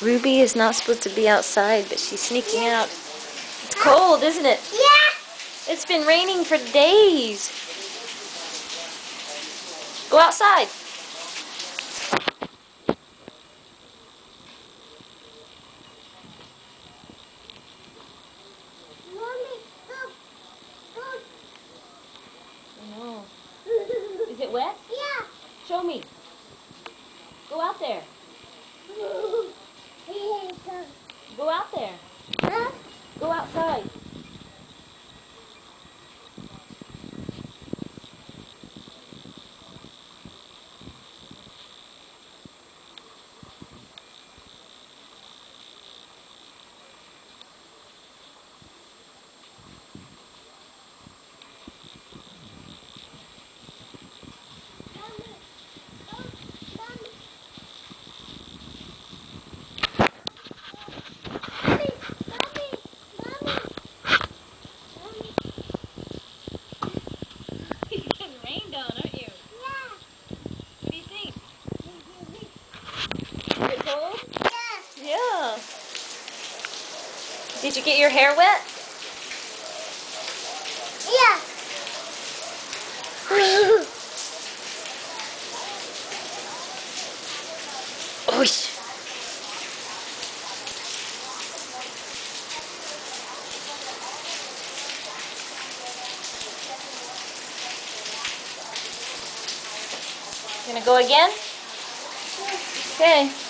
Ruby is not supposed to be outside, but she's sneaking out. It's cold, isn't it? Yeah. It's been raining for days. Go outside. Mommy, go. No. Is it wet? Yeah. Show me. Go out there. Go out there. Huh? Go outside. You're getting rained on, aren't you? Yeah. What do you think? Is it cold? Yeah. Yeah. Did you get your hair wet? Yeah. Oish. Gonna go again? Okay.